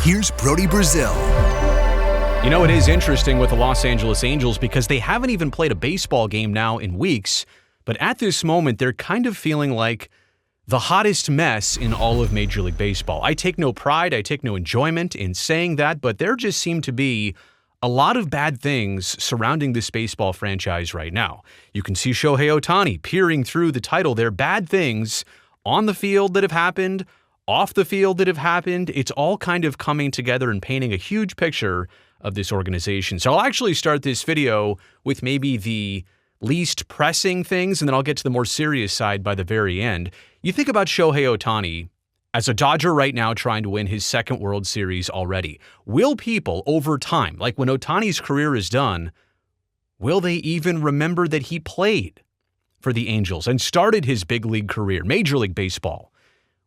here's Brody Brazil. You know, it is interesting with the Los Angeles Angels because they haven't even played a baseball game now in weeks, but at this moment, they're kind of feeling like the hottest mess in all of Major League Baseball. I take no pride, I take no enjoyment in saying that, but there just seem to be a lot of bad things surrounding this baseball franchise right now. You can see Shohei Ohtani peering through the title. There are bad things on the field that have happened, off the field that have happened. It's all kind of coming together and painting a huge picture of this organization. So I'll actually start this video with maybe the least pressing things, and then I'll get to the more serious side by the very end. You think about Shohei Ohtani as a Dodger right now trying to win his second World Series already. Will people over time, like when Ohtani's career is done, will they even remember that he played for the Angels and started his big league career, Major League Baseball,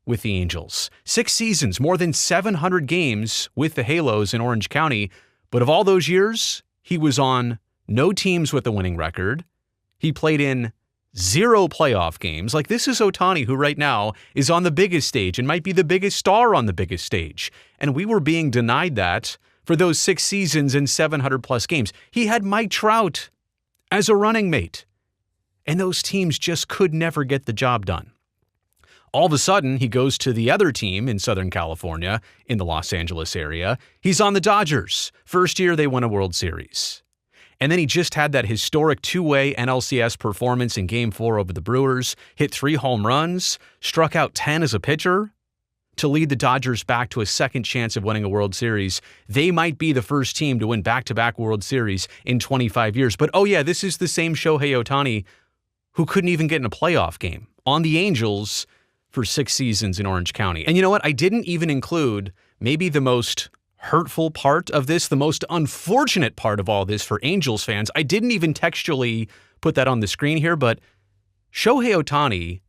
with the Angels? 6 seasons, more than 700 games with the Halos in Orange County. But of all those years, he was on no teams with a winning record. He played in 0 playoff games. Like, this is Ohtani, who right now is on the biggest stage and might be the biggest star on the biggest stage. And we were being denied that for those 6 seasons and 700 plus games. He had Mike Trout as a running mate, and those teams just could never get the job done. All of a sudden, he goes to the other team in Southern California, in the Los Angeles area. He's on the Dodgers. First year, they won a World Series. And then he just had that historic 2-way NLCS performance in Game 4 over the Brewers, hit 3 home runs, struck out 10 as a pitcher to lead the Dodgers back to a second chance of winning a World Series. They might be the first team to win back-to-back World Series in 25 years. But oh yeah, this is the same Shohei Ohtani who couldn't even get in a playoff game on the Angels for 6 seasons in Orange County. And you know what? I didn't even include maybe the most hurtful part of this, the most unfortunate part of all this for Angels fans. I didn't even textually put that on the screen here, but Shohei Ohtani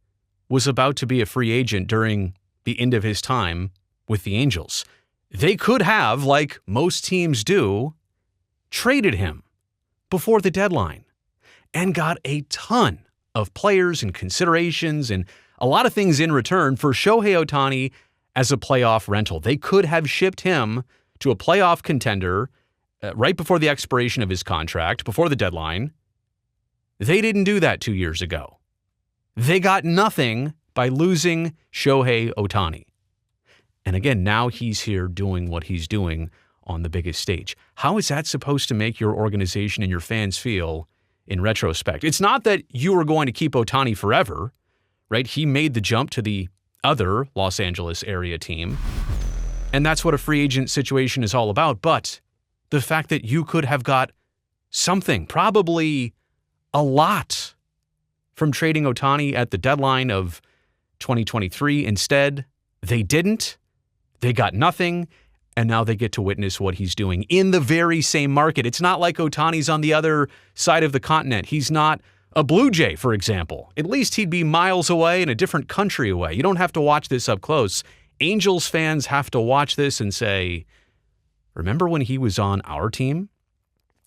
was about to be a free agent during the end of his time with the Angels. They could have, like most teams do, traded him before the deadline and got a ton of players and considerations and a lot of things in return for Shohei Ohtani as a playoff rental. They could have shipped him to a playoff contender right before the expiration of his contract, before the deadline. They didn't do that 2 years ago. They got nothing by losing Shohei Ohtani. And again, now he's here doing what he's doing on the biggest stage. How is that supposed to make your organization and your fans feel in retrospect? It's not that you are going to keep Ohtani forever, right? He made the jump to the other Los Angeles area team, and that's what a free agent situation is all about. But the fact that you could have got something, probably a lot, from trading Ohtani at the deadline of 2023 instead, they didn't. They got nothing, and now they get to witness what he's doing in the very same market. It's not like Ohtani's on the other side of the continent. He's not a Blue Jay, for example. At least he'd be miles away in a different country away. You don't have to watch this up close. Angels fans have to watch this and say, remember when he was on our team?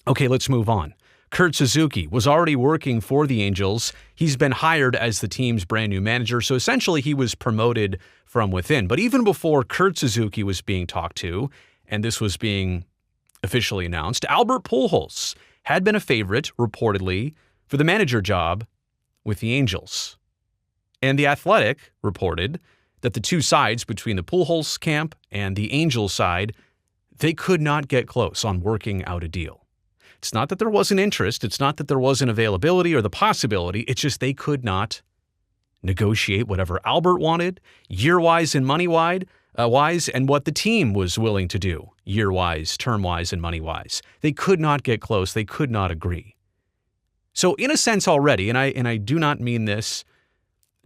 Okay, let's move on. Kurt Suzuki was already working for the Angels. He's been hired as the team's brand new manager, so essentially he was promoted from within. But even before Kurt Suzuki was being talked to, and this was being officially announced, Albert Pujols had been a favorite, reportedly, for the manager job with the Angels. And The Athletic reported that the two sides between the Pujols camp and the Angels side, they could not get close on working out a deal. It's not that there wasn't interest. It's not that there wasn't availability or the possibility. It's just they could not negotiate whatever Albert wanted, year-wise and money-wise, and what the team was willing to do, year-wise, term-wise, and money-wise. They could not get close. They could not agree. So in a sense already, and I do not mean this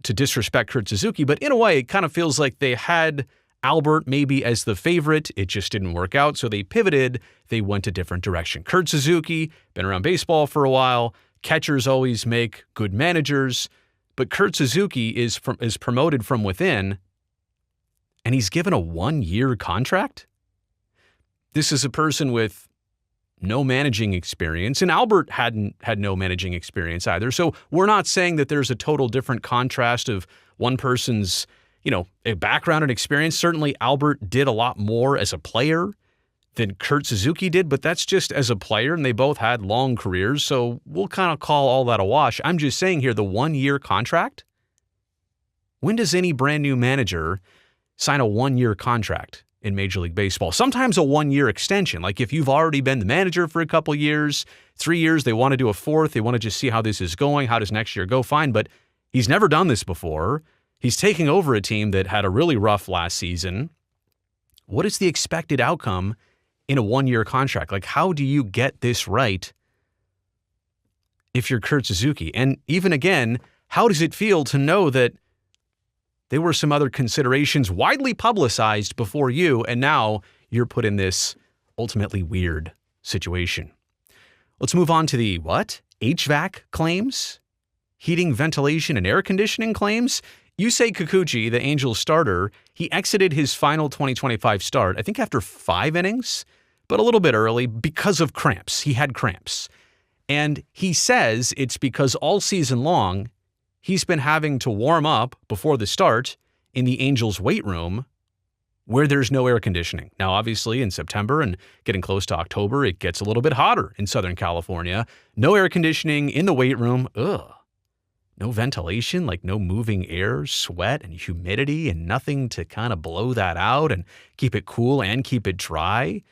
to disrespect Kurt Suzuki, but in a way, it kind of feels like they had Albert maybe as the favorite. It just didn't work out, so they pivoted. They went a different direction. Kurt Suzuki, been around baseball for a while. Catchers always make good managers, but Kurt Suzuki is promoted from within, and he's given a 1-year contract? This is a person with no managing experience, and Albert had no managing experience either. So we're not saying that there's a total different contrast of one person's a background and experience. Certainly Albert did a lot more as a player than Kurt Suzuki did, but that's just as a player, and they both had long careers, so we'll kind of call all that a wash. I'm just saying here, the 1-year contract? When does any brand new manager sign a 1-year contract in Major League Baseball? Sometimes a 1-year extension. Like if you've already been the manager for a couple years, 3 years, they want to do a fourth, they want to just see how this is going, how does next year go, fine, but he's never done this before. He's taking over a team that had a really rough last season. What is the expected outcome in a 1-year contract? Like, how do you get this right if you're Kurt Suzuki? And even again, how does it feel to know that there were some other considerations widely publicized before you, and now you're put in this ultimately weird situation? Let's move on to the what? HVAC claims? Heating, ventilation, and air conditioning claims? Yusei Kikuchi, the Angels starter, he exited his final 2025 start, I think after 5 innings, but a little bit early because of cramps. He had cramps. And he says it's because all season long, he's been having to warm up before the start in the Angels' weight room where there's no air conditioning. Now, obviously, in September and getting close to October, it gets a little bit hotter in Southern California. No air conditioning in the weight room. Ugh. No ventilation, like no moving air, sweat and humidity, and nothing to kind of blow that out and keep it cool and keep it dry.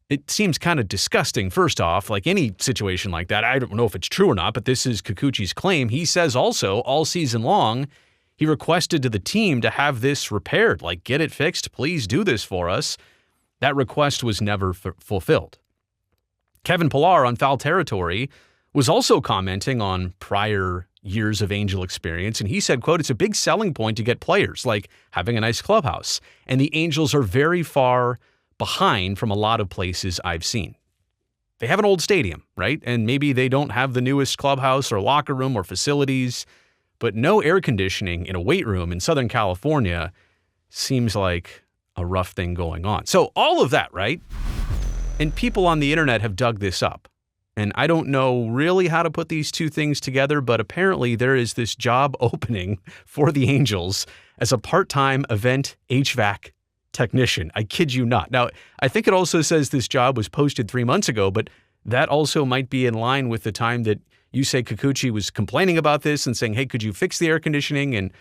It seems kind of disgusting, first off, like any situation like that. I don't know if it's true or not, but this is Kikuchi's claim. He says also all season long, he requested to the team to have this repaired, like get it fixed, please do this for us. That request was never fulfilled. Kevin Pillar on Foul Territory was also commenting on prior years of Angel experience, and he said, quote, "It's a big selling point to get players, like having a nice clubhouse. And the Angels are very far behind from a lot of places I've seen. They have an old stadium, right? And maybe they don't have the newest clubhouse or locker room or facilities, but no air conditioning in a weight room in Southern California seems like a rough thing going on." So all of that, right? And people on the internet have dug this up. And I don't know really how to put these two things together, but apparently there is this job opening for the Angels as a part-time event HVAC technician. I kid you not. Now, I think it also says this job was posted 3 months ago, but that also might be in line with the time that Yusei Kikuchi was complaining about this and saying, hey, could you fix the air conditioning? And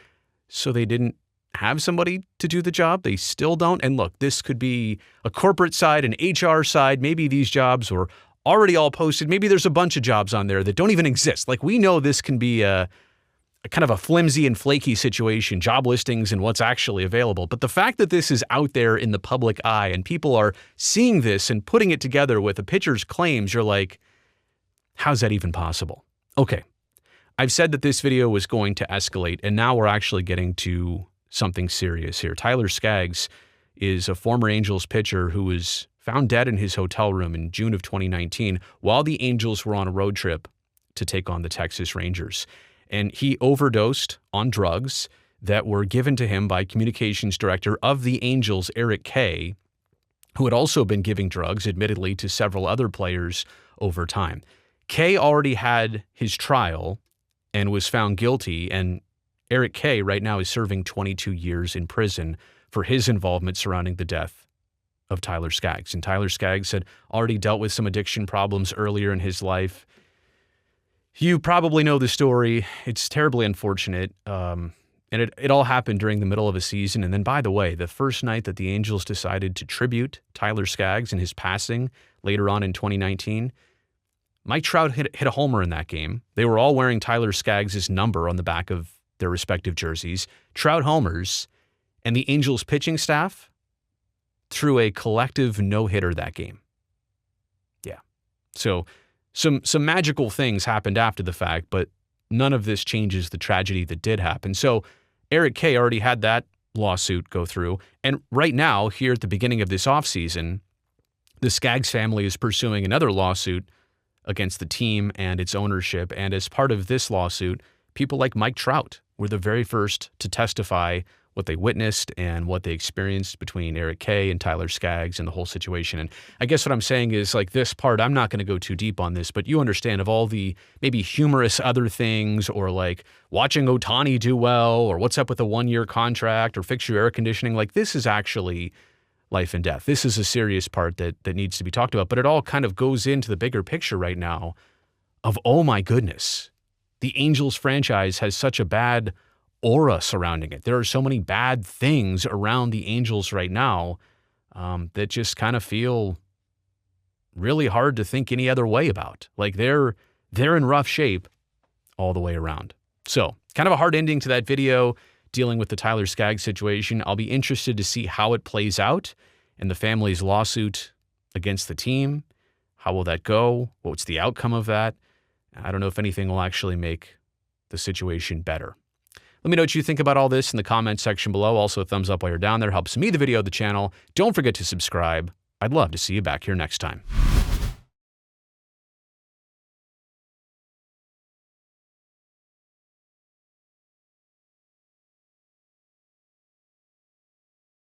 so they didn't have somebody to do the job. They still don't. And look, this could be a corporate side, an HR side. Maybe these jobs were already all posted. Maybe there's a bunch of jobs on there that don't even exist. Like, we know this can be a kind of a flimsy and flaky situation, job listings and what's actually available. But the fact that this is out there in the public eye and people are seeing this and putting it together with a pitcher's claims, you're like, how's that even possible? Okay, I've said that this video was going to escalate, and now we're actually getting to something serious here. Tyler Skaggs is a former Angels pitcher who was found dead in his hotel room in June of 2019 while the Angels were on a road trip to take on the Texas Rangers. And he overdosed on drugs that were given to him by communications director of the Angels, Eric Kay, who had also been giving drugs, admittedly, to several other players over time. Kay already had his trial and was found guilty, and Eric Kay right now is serving 22 years in prison for his involvement surrounding the death of Tyler Skaggs. And Tyler Skaggs had already dealt with some addiction problems earlier in his life. You probably know the story. It's terribly unfortunate. And it all happened during the middle of a season. And then, by the way, the first night that the Angels decided to tribute Tyler Skaggs and his passing later on in 2019, Mike Trout hit a homer in that game. They were all wearing Tyler Skaggs' number on the back of their respective jerseys. Trout homers, and the Angels pitching staff threw a collective no-hitter that game. Yeah. So some magical things happened after the fact, but none of this changes the tragedy that did happen. So Eric Kay already had that lawsuit go through. And right now, here at the beginning of this offseason, the Skaggs family is pursuing another lawsuit against the team and its ownership. And as part of this lawsuit, people like Mike Trout were the very first to testify what they witnessed and what they experienced between Eric Kay and Tyler Skaggs and the whole situation. And I guess what I'm saying is, like, this part, I'm not going to go too deep on this, but you understand, of all the maybe humorous other things, or like watching Ohtani do well, or what's up with a 1-year contract, or fix your air conditioning, like, this is actually life and death. This is a serious part that needs to be talked about, but it all kind of goes into the bigger picture right now of, oh my goodness, the Angels franchise has such a bad aura surrounding it. There are so many bad things around the Angels right now that just kind of feel really hard to think any other way about. Like, they're in rough shape all the way around. So kind of a hard ending to that video dealing with the Tyler Skaggs situation. I'll be interested to see how it plays out in the family's lawsuit against the team. How will that go? What's the outcome of that? I don't know if anything will actually make the situation better. Let me know what you think about all this in the comment section below. Also, a thumbs up while you're down there helps me, the video, the channel. Don't forget to subscribe. I'd love to see you back here next time.